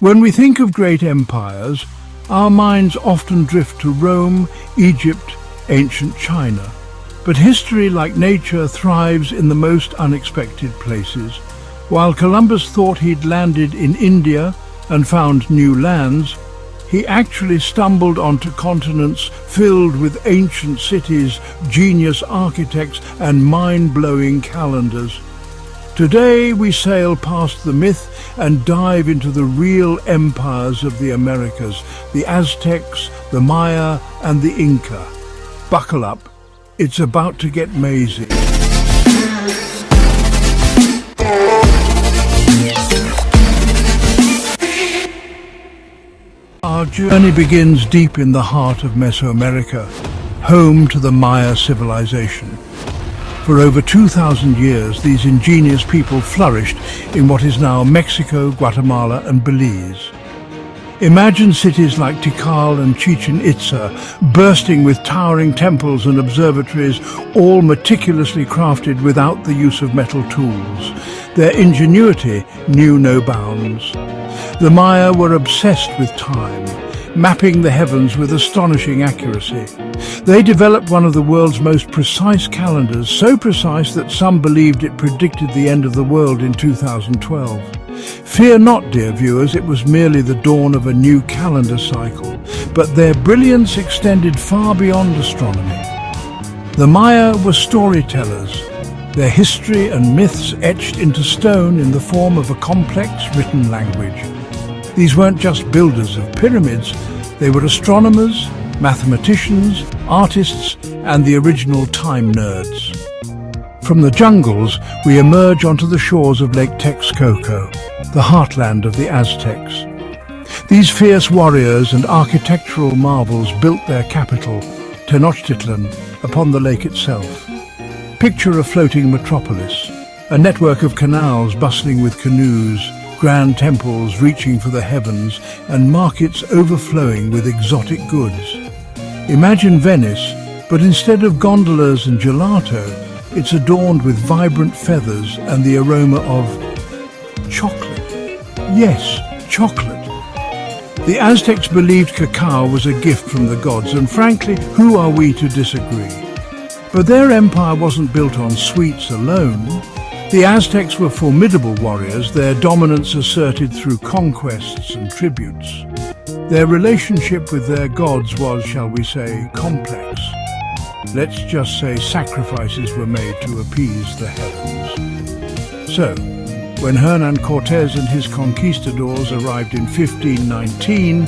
When we think of great empires, our minds often drift to Rome, Egypt, ancient China. But history, like nature, thrives in the most unexpected places. While Columbus thought he'd landed in India and found new lands, he actually stumbled onto continents filled with ancient cities, genius architects, and mind-blowing calendars. Today we sail past the myth and dive into the real empires of the Americas, the Aztecs, the Maya, and the Inca. Buckle up, it's about to get mazy. Our journey begins deep in the heart of Mesoamerica, home to the Maya civilization. For over 2,000 years, these ingenious people flourished in what is now Mexico, Guatemala, and Belize. Imagine cities like Tikal and Chichen Itza bursting with towering temples and observatories, all meticulously crafted without the use of metal tools. Their ingenuity knew no bounds. The Maya were obsessed with time, mapping the heavens with astonishing accuracy. They developed one of the world's most precise calendars, so precise that some believed it predicted the end of the world in 2012. Fear not, dear viewers, it was merely the dawn of a new calendar cycle, but their brilliance extended far beyond astronomy. The Maya were storytellers, their history and myths etched into stone in the form of a complex written language. These weren't just builders of pyramids, they were astronomers, mathematicians, artists, and the original time nerds. From the jungles, we emerge onto the shores of Lake Texcoco, the heartland of the Aztecs. These fierce warriors and architectural marvels built their capital, Tenochtitlan, upon the lake itself. Picture a floating metropolis, a network of canals bustling with canoes, grand temples reaching for the heavens, and markets overflowing with exotic goods. Imagine Venice, but instead of gondolas and gelato, it's adorned with vibrant feathers and the aroma of chocolate. Yes, chocolate. The Aztecs believed cacao was a gift from the gods, and frankly, who are we to disagree? But their empire wasn't built on sweets alone. The Aztecs were formidable warriors, their dominance asserted through conquests and tributes. Their relationship with their gods was, shall we say, complex. Let's just say sacrifices were made to appease the heavens. So, when Hernan Cortés and his conquistadors arrived in 1519,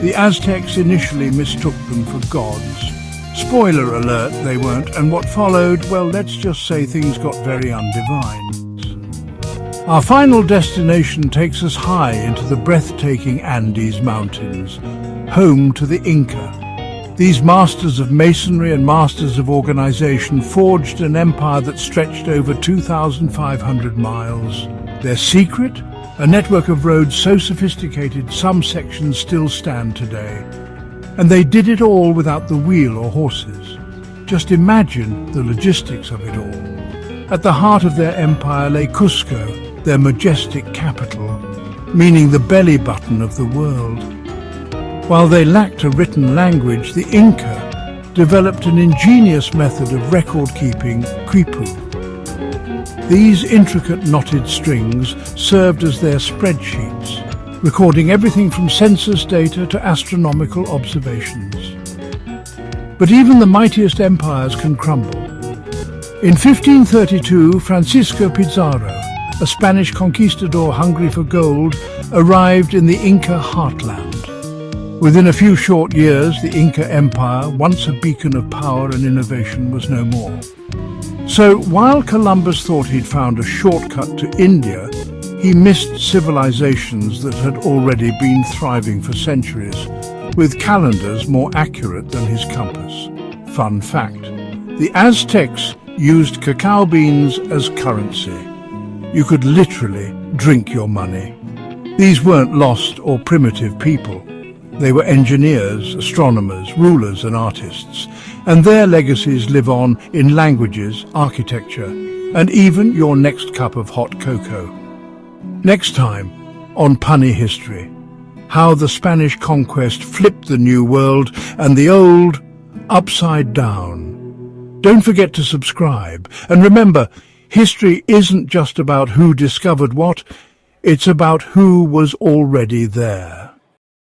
the Aztecs initially mistook them for gods. Spoiler alert, they weren't, and what followed, well, let's just say things got very undivined. Our final destination takes us high into the breathtaking Andes Mountains, home to the Inca. These masters of masonry and masters of organization forged an empire that stretched over 2,500 miles. Their secret? A network of roads so sophisticated some sections still stand today. And they did it all without the wheel or horses. Just imagine the logistics of it all. At the heart of their empire lay Cusco, their majestic capital, meaning the belly button of the world. While they lacked a written language, the Inca developed an ingenious method of record-keeping, quipu. These intricate knotted strings served as their spreadsheets, recording everything from census data to astronomical observations. But even the mightiest empires can crumble. In 1532, Francisco Pizarro, a Spanish conquistador hungry for gold, arrived in the Inca heartland. Within a few short years, the Inca Empire, once a beacon of power and innovation, was no more. So, while Columbus thought he'd found a shortcut to India, he missed civilizations that had already been thriving for centuries, with calendars more accurate than his compass. Fun fact: the Aztecs used cacao beans as currency. You could literally drink your money. These weren't lost or primitive people. They were engineers, astronomers, rulers and artists, and their legacies live on in languages, architecture, and even your next cup of hot cocoa. Next time on Punny History. how the Spanish conquest flipped the New World and the old upside down. Don't forget to subscribe. And remember, history isn't just about who discovered what, it's about who was already there.